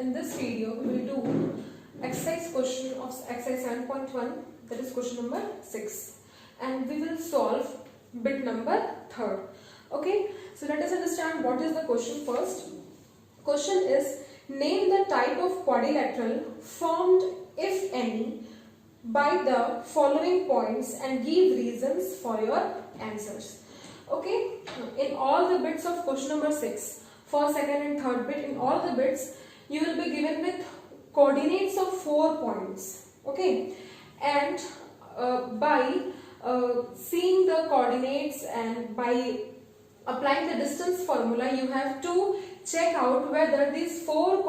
In this video we will do exercise question of exercise 7.1, that is question number 6, and we will solve bit number 3rd. Okay, so let us understand what is the question first. Question is, name the type of quadrilateral formed, if any, by the following points and give reasons for your answers. Okay, in all the bits of question number 6, first, second and third bit, in all the bits you will be given with coordinates of 4 points. Okay, and by seeing the coordinates and by applying the distance formula, you have to check out whether these four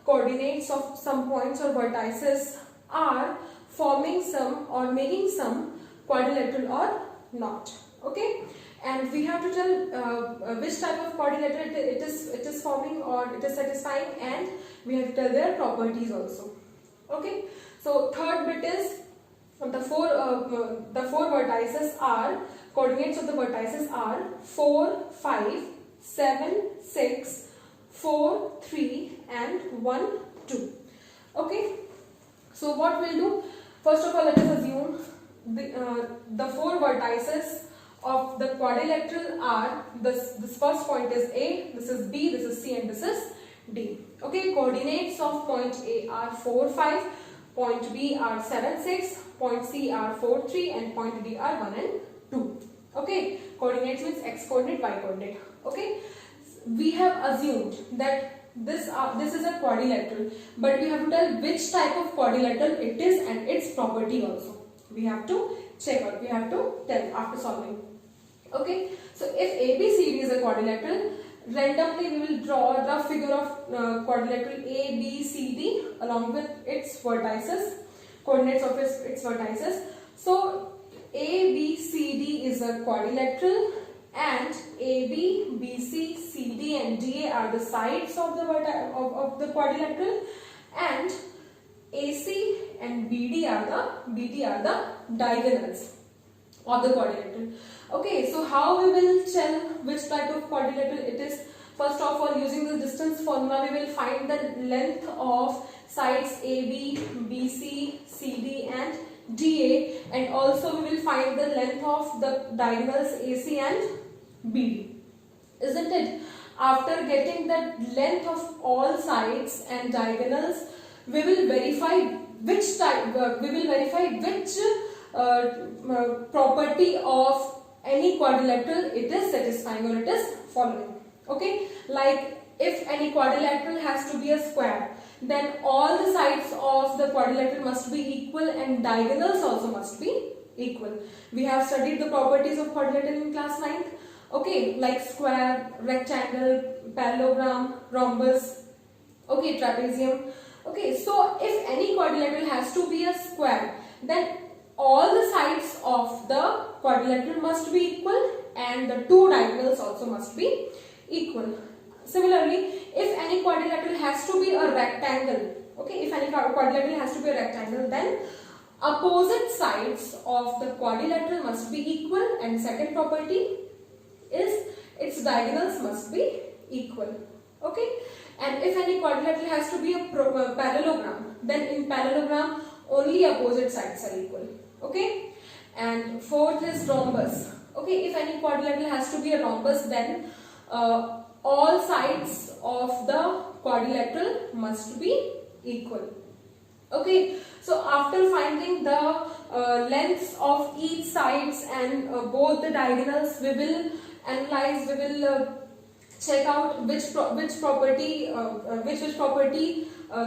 coordinates of some points or vertices are forming some or making some quadrilateral or not. Okay, and we have to tell which type of quadrilateral it is forming or it is satisfying, and we have to tell their properties also. Okay, so third bit is the four vertices are, coordinates of the vertices are 4, 5, 7, 6, 4, 3 and 1, 2. Okay, so what we'll do, first of all let us assume the 4 vertices of the quadrilateral are, this first point is A, this is B, this is C and this is D. Okay, coordinates of point A are 4, 5, point B are 7, 6, point C are 4, 3 and point D are 1 and 2. Okay, coordinates means x coordinate, y coordinate. Okay, we have assumed that this is a quadrilateral, but we have to tell which type of quadrilateral it is and its property also. We have to check out, we have to tell after solving. Okay, so if ABCD is a quadrilateral, randomly we will draw a rough figure of quadrilateral ABCD along with its vertices, coordinates of its vertices. So ABCD is a quadrilateral and AB, BC, CD and DA are the sides of the quadrilateral, and AC and BD are the diagonals of the quadrilateral. Okay, so how we will tell which type of quadrilateral it is? First of all, using the distance formula, we will find the length of sides AB, BC, CD and DA, and also we will find the length of the diagonals AC and BD. Isn't it? After getting the length of all sides and diagonals, we will verify which property of any quadrilateral it is satisfying or it is following. Okay, like if any quadrilateral has to be a square, then all the sides of the quadrilateral must be equal and diagonals also must be equal. We have studied the properties of quadrilateral in class 9th. Okay, like square, rectangle, parallelogram, rhombus, okay, trapezium. Okay, so if any quadrilateral has to be a square, then all the sides of the quadrilateral must be equal and the two diagonals also must be equal. Similarly, if any quadrilateral has to be a rectangle, okay, if any quadrilateral has to be a rectangle, then opposite sides of the quadrilateral must be equal, and second property is its diagonals must be equal. Okay, and if any quadrilateral has to be a parallelogram, then in parallelogram only opposite sides are equal. Okay, and fourth is rhombus. Okay, if any quadrilateral has to be a rhombus, then all sides of the quadrilateral must be equal. Okay, so after finding the lengths of each sides and both the diagonals, we will analyze, we will check out which property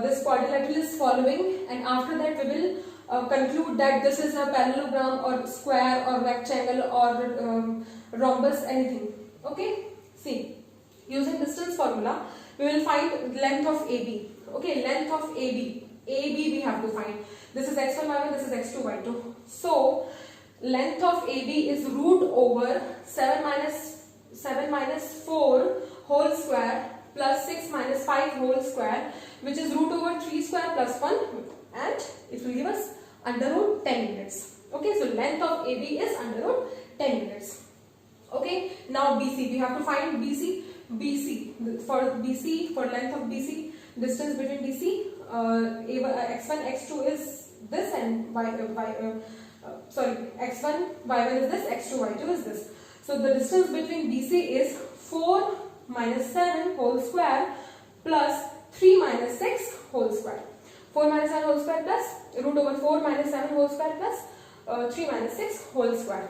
this quadrilateral is following, and after that we will conclude that this is a parallelogram or square or rectangle or rhombus, anything. Okay, see, using distance formula we will find length of AB. Okay, length of AB we have to find. This is x1 y1, this is x2 y2. So length of AB is root over 7 minus 4 whole square plus 6 minus 5 whole square, which is root over 3 square plus 1, and it will give us under root 10 units. Okay, so length of AB is under root 10 units. Okay, now BC, we have to find BC. BC, for length of BC, distance between BC, x1 x2 is this, and x1 y1 is this, x2 y2 is this. So the distance between BC is 4 minus 7 whole square plus 3 minus 6 whole square. 4 minus 7 whole square plus root over 4 minus 7 whole square plus 3 minus 6 whole square.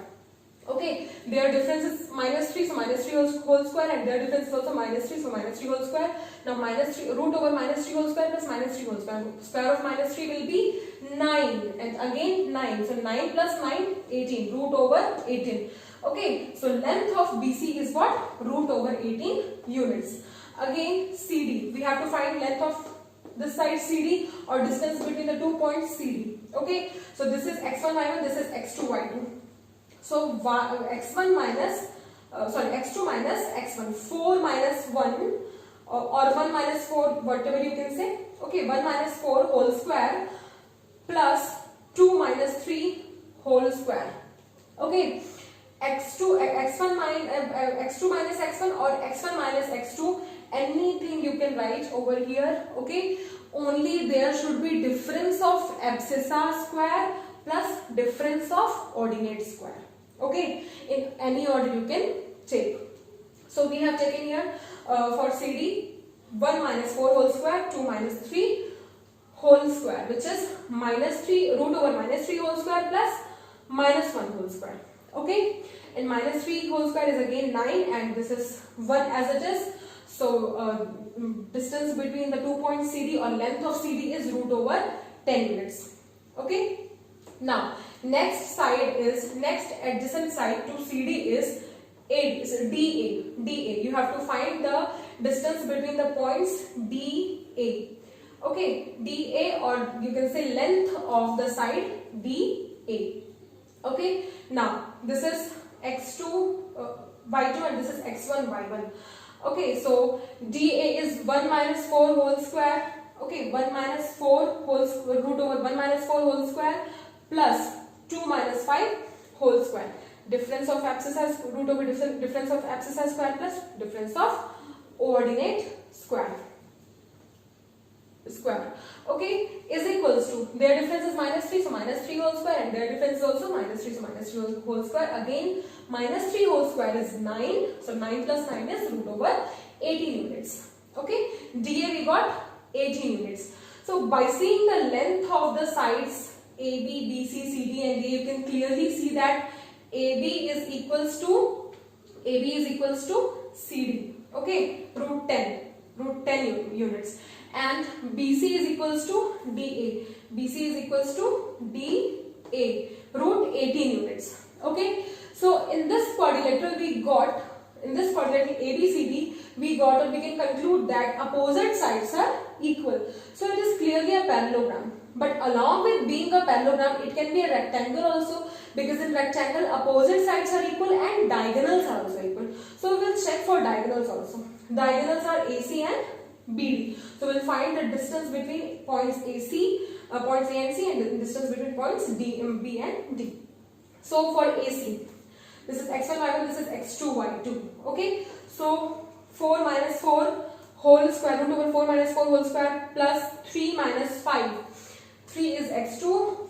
Okay, their difference is minus 3, so minus 3 whole square, and their difference is also minus 3, so minus 3 whole square. Now minus 3, root over minus 3 whole square plus minus 3 whole square. Square of minus 3 will be 9, and again 9. So 9 plus 9, 18, root over 18. Okay, so length of BC is what? Root over 18 units. Again CD, we have to find length of this side CD, or distance between the 2 points CD. Okay, so this is x1 y1, this is x2 y2. So x1 minus x2 minus x1, 4 minus 1 or 1 minus 4, whatever you can say. Okay, 1 minus 4 whole square plus 2 minus 3 whole square. Okay, x1 minus x1 or x1 minus x2, anything you can write over here. Okay, only there should be difference of abscissa square plus difference of ordinate square. Okay, in any order you can take. So we have taken here for CD 1 minus 4 whole square, 2 minus 3 whole square, which is minus 3 root over minus 3 whole square plus minus 1 whole square. Okay, and minus 3 whole square is again 9, and this is 1 as it is. So distance between the 2 points CD, or length of CD, is root over 10 units. Okay, now next adjacent side to CD is AD, so DA. You have to find the distance between the points DA. Okay, DA, or you can say length of the side DA. Okay, now this is x2 y2 and this is x1 y1. Okay, so DA is 1 minus 4 whole square. Okay, 1 minus 4 whole square, root over 1 minus 4 whole square plus 2 minus 5 whole square. Difference of abscissa, root over difference of abscissa square plus difference of ordinate square. Okay, is equals to, their difference is minus 3, so minus 3 whole square, and their difference is also minus 3, so minus 3 whole square. Again, minus 3 whole square is 9, so 9 plus 9 is root over 18 units. Okay, DA we got 18 units. So by seeing the length of the sides AB, BC, CD and DA, you can clearly see that AB is equals to CD. Okay, root 10 units, and BC is equals to DA. BC is equals to DA, root 18 units. Okay, so in this quadrilateral ABCD, we can conclude that opposite sides are equal. So it is clearly a parallelogram. But along with being a parallelogram, it can be a rectangle also, because in rectangle opposite sides are equal and diagonals are also equal. So we will check for diagonals also. Diagonals are AC and BD. So we will find the distance between points AC, points A and C, and the distance between points B and D. So for AC, this is x1 y1, this is x2 y2. Okay, so 4 minus 4 whole square, root over 4 minus 4 whole square plus 3 minus 5. 3 is x2,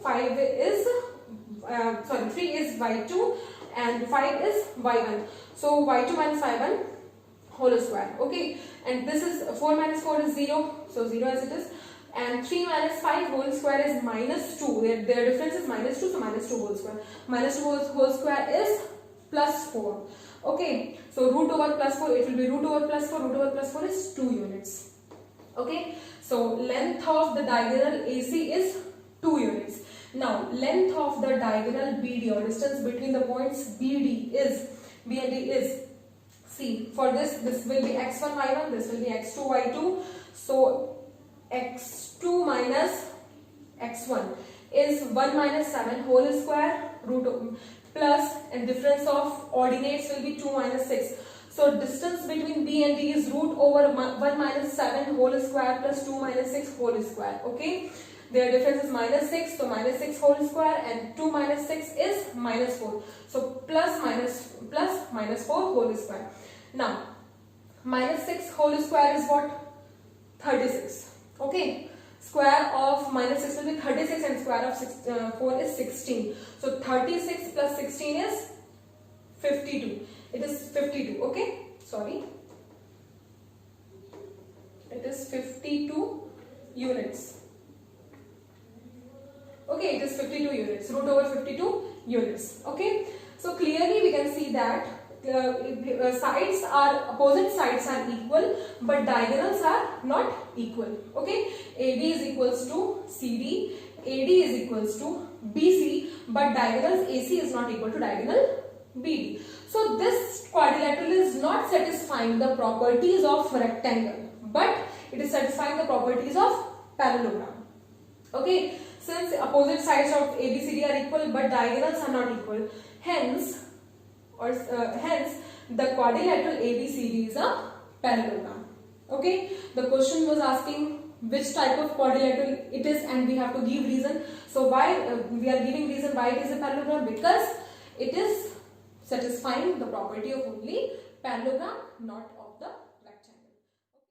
3 is y2 and 5 is y1. So y2 minus y1 whole square. Okay, and this is 4 minus 4 is 0, so 0 as it is, and 3 minus 5 whole square is minus 2. Their difference is minus 2, so minus 2 whole square. Minus 2 whole square is plus 4. Okay, so root over plus 4, it will be root over plus 4. Root over plus 4 is 2 units. Okay, so length of the diagonal AC is 2 units. Now length of the diagonal BD, or distance between the points B and D is, see, for this will be x1 y1, this will be x2 y2. So x2 minus x1 is 1 minus 7 whole square root plus, and difference of ordinates will be 2 minus 6. So distance between B and D is root over 1 minus 7 whole square plus 2 minus 6 whole square. Okay, their difference is minus 6, so minus 6 whole square, and 2 minus 6 is minus 4. So plus minus 4 whole square. Now minus 6 whole square is what? 36. Okay, square of minus 6 will be 36 and square of 4 is 16. So 36 plus 16 is 52. It is 52. Okay, sorry. It is 52 units. Okay, it is 52 units. Root over 52 units. Okay, so clearly we can see that sides are, opposite sides are equal, but diagonals are not equal. Okay, AB is equals to CD, AD is equals to BC, but diagonals AC is not equal to diagonal BD. So this quadrilateral is not satisfying the properties of rectangle, but it is satisfying the properties of parallelogram. Okay, since opposite sides of ABCD are equal but diagonals are not equal, hence the quadrilateral ABCD is a parallelogram. Okay, the question was asking which type of quadrilateral it is, and we have to give reason. So why we are giving reason why it is a parallelogram? Because it is satisfying the property of only parallelogram, not of